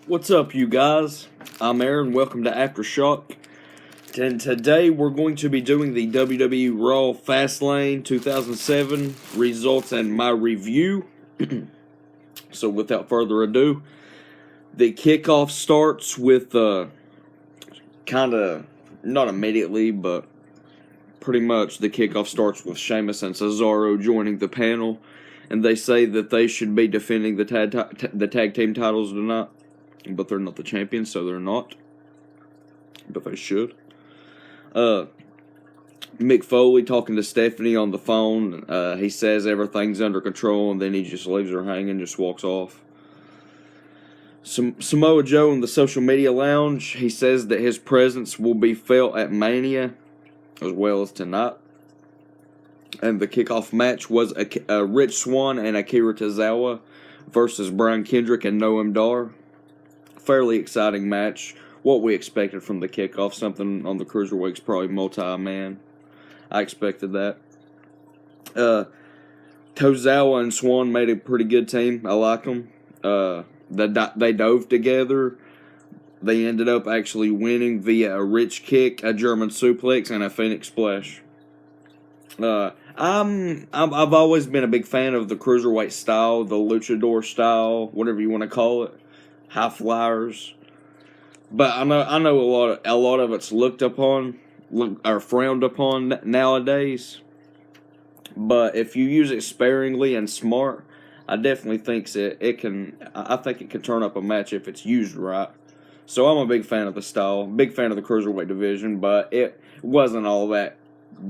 What's up, you guys? I'm Aaron. Welcome to Aftershock. And today we're going to be doing the WWE Raw Fast Lane 2007 results and my review. So without further ado, the kickoff starts with kind of, not immediately, but pretty much the kickoff starts with Sheamus and Cesaro joining the panel. And they say that they should be defending the tag team titles tonight. But they're not the champions, so they're not. But they should. Mick Foley talking to Stephanie on the phone. He says everything's under control, and then he just leaves her hanging, just walks off. Samoa Joe in the social media lounge. He says that his presence will be felt at Mania, as well as tonight. And the kickoff match was Rich Swann and Akira Tozawa versus Brian Kendrick and Noam Dar. Fairly exciting match. What we expected from the kickoff. Something on the cruiserweights, probably multi-man. I expected that. Tozawa and Swann made a pretty good team. I like them. They dove together. They ended up actually winning via a rich kick, a German suplex, and a Phoenix Splash. I've always been a big fan of the cruiserweight style, the luchador style, whatever you want to call it. High flyers, but I know a lot of it's looked upon or frowned upon nowadays. But if you use it sparingly and smart, I definitely think it can. I think it can turn up a match if it's used right. So I'm a big fan of the style, big fan of the cruiserweight division, but it wasn't all that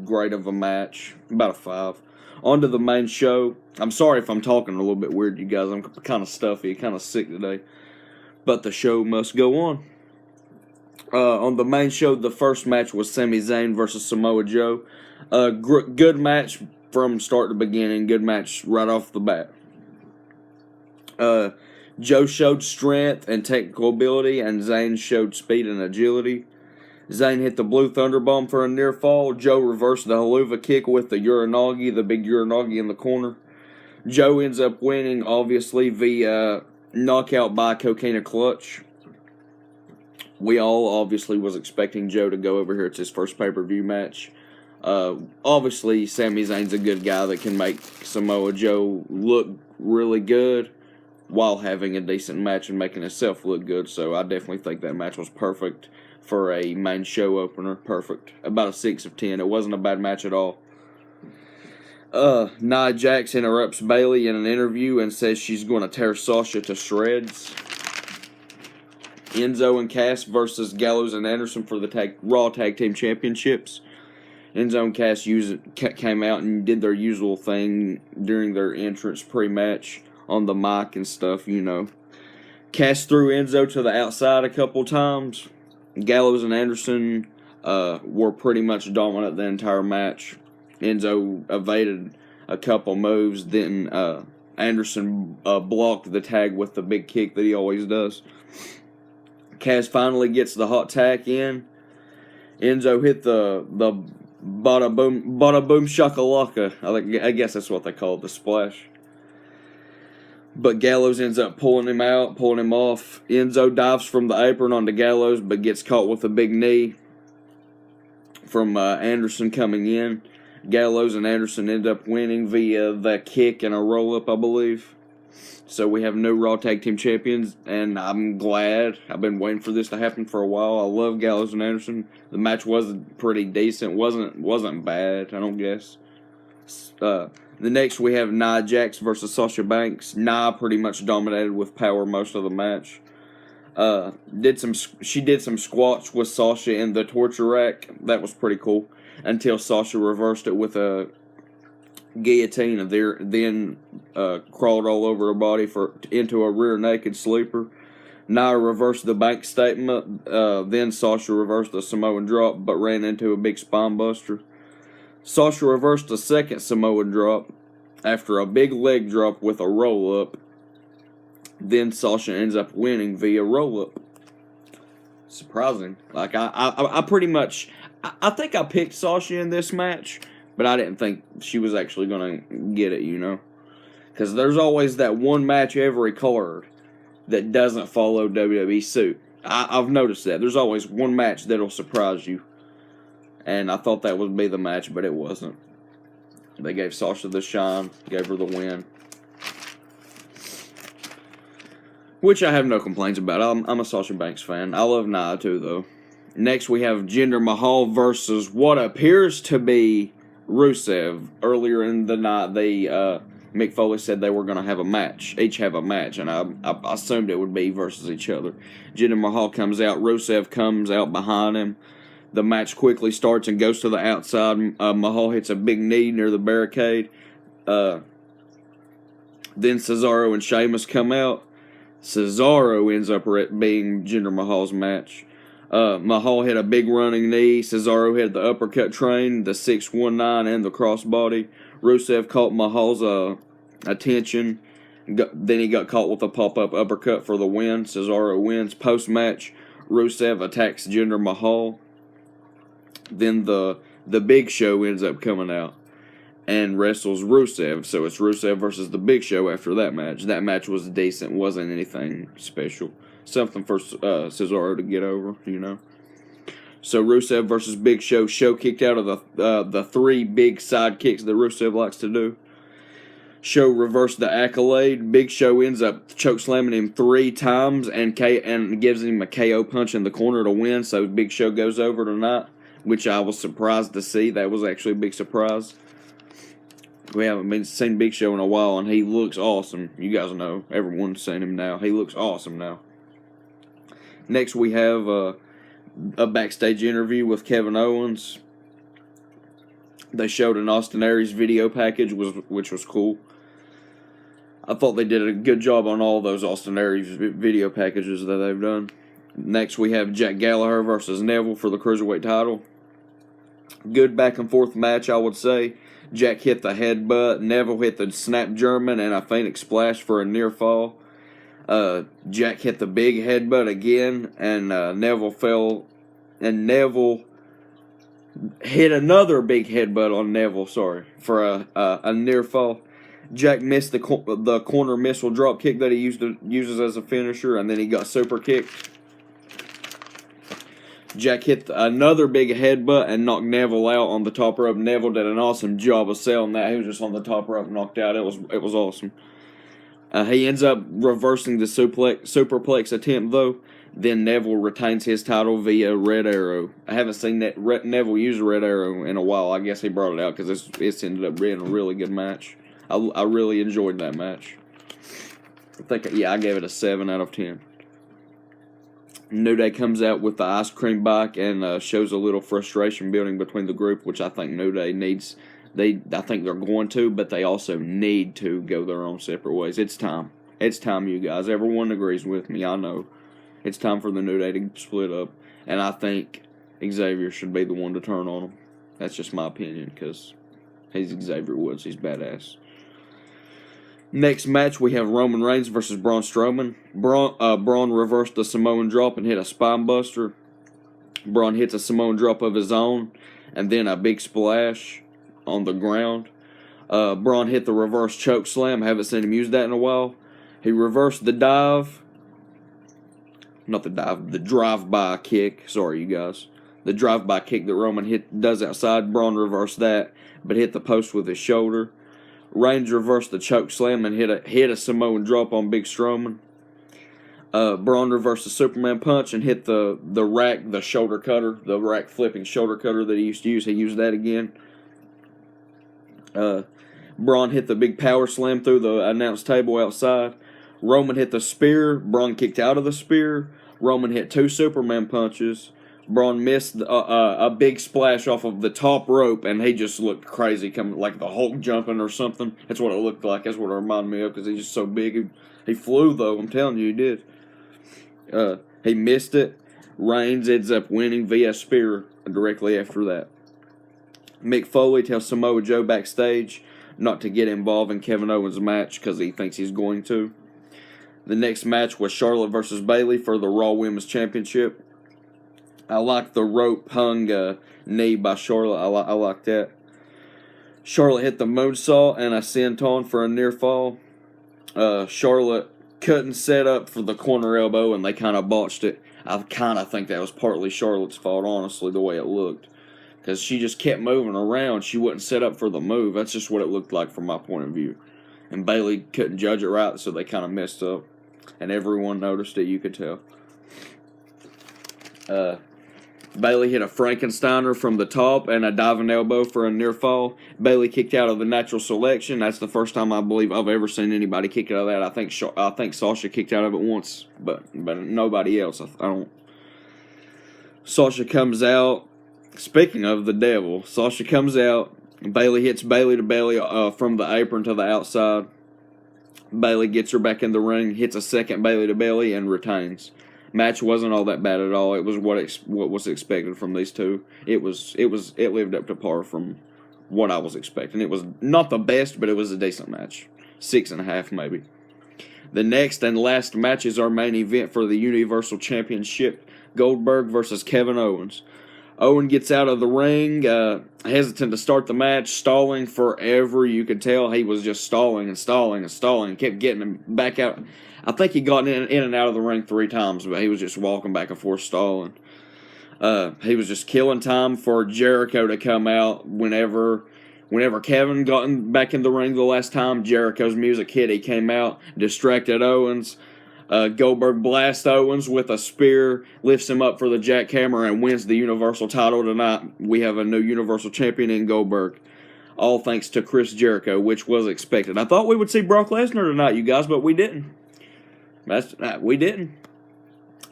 great of a match. About a 5. On to the main show. I'm sorry if I'm talking a little bit weird, you guys. I'm kind of stuffy, kind of sick today. But the show must go on. On the main show, the first match was Sami Zayn versus Samoa Joe. Good match from start to beginning. Good match right off the bat. Joe showed strength and technical ability, and Zayn showed speed and agility. Zayn hit the Blue Thunder Bomb for a near fall. Joe reversed the Helluva Kick with the Uranagi, the big Uranagi in the corner. Joe ends up winning, obviously, via knockout by Coquina Clutch. We all obviously was expecting Joe to go over here. It's his first pay-per-view match. Obviously, Sami Zayn's a good guy that can make Samoa Joe look really good while having a decent match and making himself look good. So I definitely think that match was perfect for a main show opener. Perfect. About a 6 of 10. It wasn't a bad match at all. Nia Jax interrupts Bayley in an interview and says she's going to tear Sasha to shreds. Enzo and Cass versus Gallows and Anderson for the Raw Tag Team Championships. Enzo and Cass came out and did their usual thing during their entrance pre-match on the mic and stuff, you know. Cass threw Enzo to the outside a couple times. Gallows and Anderson were pretty much dominant the entire match. Enzo evaded a couple moves, then Anderson blocked the tag with the big kick that he always does. Cass finally gets the hot tack in. Enzo hit the bada boom shakalaka. I guess that's what they call it, the splash. But Gallows ends up pulling him off. Enzo dives from the apron onto Gallows, but gets caught with a big knee from Anderson coming in. Gallows and Anderson end up winning via the kick and a roll-up, I believe. So we have new Raw Tag Team Champions, and I'm glad. I've been waiting for this to happen for a while. I love Gallows and Anderson. The match was pretty decent. wasn't bad, I don't guess. The next we have Nia Jax versus Sasha Banks. Nia pretty much dominated with power most of the match. She did some squats with Sasha in the torture rack. That was pretty cool. Until Sasha reversed it with a guillotine and then crawled all over her body into a rear naked sleeper. Nia reversed the Bank statement. Then Sasha reversed the Samoan drop, but ran into a big spine buster. Sasha reversed the second Samoan drop after a big leg drop with a roll up. Then Sasha ends up winning via roll up. Surprising. Like I pretty much. I think I picked Sasha in this match, but I didn't think she was actually going to get it, you know. Because there's always that one match every card that doesn't follow WWE suit. I've noticed that. There's always one match that'll surprise you. And I thought that would be the match, but it wasn't. They gave Sasha the shine, gave her the win. Which I have no complaints about. I'm a Sasha Banks fan. I love Nia too, though. Next, we have Jinder Mahal versus what appears to be Rusev. Earlier in the night, Mick Foley said they were going to have a match, each have a match, and I assumed it would be versus each other. Jinder Mahal comes out, Rusev comes out behind him. The match quickly starts and goes to the outside. Mahal hits a big knee near the barricade. Then Cesaro and Sheamus come out. Cesaro ends up being Jinder Mahal's match. Mahal hit a big running knee. Cesaro hit the uppercut train, the 619, and the crossbody. Rusev caught Mahal's attention. Then he got caught with a pop-up uppercut for the win. Cesaro wins. Post-match, Rusev attacks Jinder Mahal. Then the Big Show ends up coming out and wrestles Rusev. So it's Rusev versus the Big Show after that match. That match was decent. Wasn't anything special. Something for Cesaro to get over, you know. So Rusev versus Big Show. Show kicked out of the three big side kicks that Rusev likes to do. Show reversed the accolade. Big Show ends up chokeslamming him 3 times and gives him a KO punch in the corner to win. So Big Show goes over tonight, which I was surprised to see. That was actually a big surprise. We haven't seen Big Show in a while, and he looks awesome. You guys know. Everyone's seen him now. He looks awesome now. Next, we have a backstage interview with Kevin Owens. They showed an Austin Aries video package, which was cool. I thought they did a good job on all those Austin Aries video packages that they've done. Next, we have Jack Gallagher versus Neville for the Cruiserweight title. Good back and forth match, I would say. Jack hit the headbutt, Neville hit the snap German and a Phoenix splash for a near fall. Jack hit the big headbutt again, and Neville fell, and Neville hit another big headbutt on Neville, for a near fall. Jack missed the corner missile drop kick that he uses as a finisher, and then he got super kicked. Jack hit another big headbutt and knocked Neville out on the top rope. Neville did an awesome job of selling that. He was just on the top rope, knocked out. It was awesome. He ends up reversing the superplex attempt, though. Then Neville retains his title via Red Arrow. I haven't seen Neville use Red Arrow in a while. I guess he brought it out because it's ended up being a really good match. I really enjoyed that match. I gave it a 7 out of 10. New Day comes out with the ice cream bike and shows a little frustration building between the group, which I think New Day needs. I think they're going to, but they also need to go their own separate ways. It's time. It's time, you guys. Everyone agrees with me. I know. It's time for the New Day to split up, and I think Xavier should be the one to turn on them. That's just my opinion, because he's Xavier Woods. He's badass. Next match, we have Roman Reigns versus Braun Strowman. Braun reversed the Samoan drop and hit a spine buster. Braun hits a Samoan drop of his own, and then a big splash on the ground. Braun hit the reverse choke slam. Haven't seen him use that in a while. He reversed the dive. Not the dive, the drive-by kick. Sorry, you guys. The drive-by kick that Roman does outside. Braun reversed that, but hit the post with his shoulder. Reigns reversed the choke slam and hit a Samoan drop on Big Strowman. Braun reversed the Superman punch and hit the rack, the shoulder cutter, the rack flipping shoulder cutter that he used to use. He used that again. Braun hit the big power slam through the announce table outside. Roman hit the spear. Braun kicked out of the spear. Roman hit 2 Superman punches. Braun missed a big splash off of the top rope, and he just looked crazy, coming like the Hulk jumping or something. That's what it looked like. That's what it reminded me of, because he's just so big. He flew, though. I'm telling you, he did. He missed it. Reigns ends up winning via spear directly after that. Mick Foley tells Samoa Joe backstage not to get involved in Kevin Owens' match because he thinks he's going to. The next match was Charlotte versus Bayley for the Raw Women's Championship. I like the rope hung knee by Charlotte. I like that. Charlotte hit the moonsault and a senton for a near fall. Charlotte couldn't set up for the corner elbow, and they kind of botched it. I kind of think that was partly Charlotte's fault, honestly, the way it looked. Because she just kept moving around. She wouldn't set up for the move. That's just what it looked like from my point of view. And Bayley couldn't judge it right, so they kind of messed up. And everyone noticed it, you could tell. Bayley hit a Frankensteiner from the top and a diving elbow for a near fall. Bayley kicked out of the natural selection. That's the first time I believe I've ever seen anybody kick out of that. I think Sasha kicked out of it once, but nobody else. I don't. Sasha comes out. Speaking of the devil, Sasha comes out. Bayley hits Bayley to belly from the apron to the outside. Bayley gets her back in the ring, hits a second Bayley to belly, and retains. Match wasn't all that bad at all. It was what was expected from these two. It lived up to par from what I was expecting. It was not the best, but it was a decent match. 6.5 maybe. The next and last match is our main event for the Universal Championship: Goldberg versus Kevin Owens. Owen gets out of the ring, hesitant to start the match, stalling forever. You could tell he was just stalling and stalling and stalling. Kept getting him back out. I think he got in and out of the ring 3 times, but he was just walking back and forth stalling. He was just killing time for Jericho to come out. Whenever Kevin got back in the ring the last time, Jericho's music hit. He came out, distracted Owens. Goldberg blasts Owens with a spear, lifts him up for the jackhammer, and wins the Universal title tonight. We have a new Universal Champion in Goldberg. All thanks to Chris Jericho, which was expected. I thought we would see Brock Lesnar tonight, you guys, but we didn't. We didn't.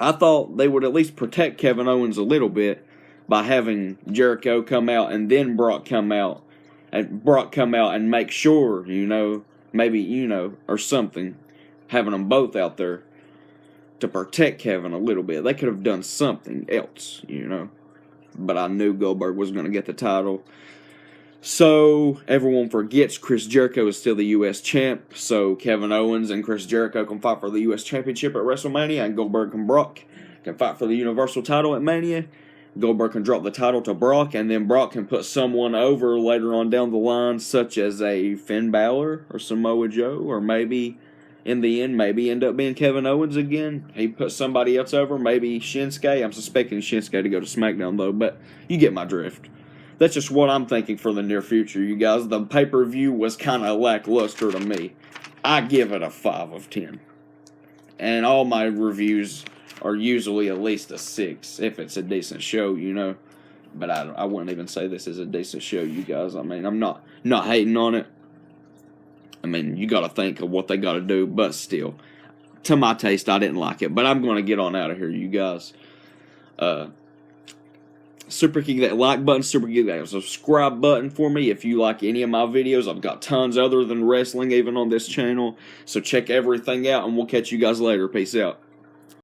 I thought they would at least protect Kevin Owens a little bit by having Jericho come out and then Brock come out. And Brock come out and make sure, maybe, or something. Having them both out there to protect Kevin a little bit. They could have done something else, But I knew Goldberg was going to get the title. So everyone forgets Chris Jericho is still the U.S. champ. So Kevin Owens and Chris Jericho can fight for the U.S. championship at WrestleMania. And Goldberg and Brock can fight for the Universal title at Mania. Goldberg can drop the title to Brock. And then Brock can put someone over later on down the line, such as a Finn Balor or Samoa Joe, or maybe in the end, maybe end up being Kevin Owens again. He put somebody else over, maybe Shinsuke. I'm suspecting Shinsuke to go to SmackDown, though, but you get my drift. That's just what I'm thinking for the near future, you guys. The pay-per-view was kind of lackluster to me. I give it a 5 of 10. And all my reviews are usually at least a 6, if it's a decent show, But I wouldn't even say this is a decent show, you guys. I mean, I'm not hating on it. I mean, you got to think of what they got to do, but still, to my taste, I didn't like it. But I'm going to get on out of here, you guys. Super kick that like button, super kick that subscribe button for me if you like any of my videos. I've got tons other than wrestling even on this channel. So check everything out, and we'll catch you guys later. Peace out.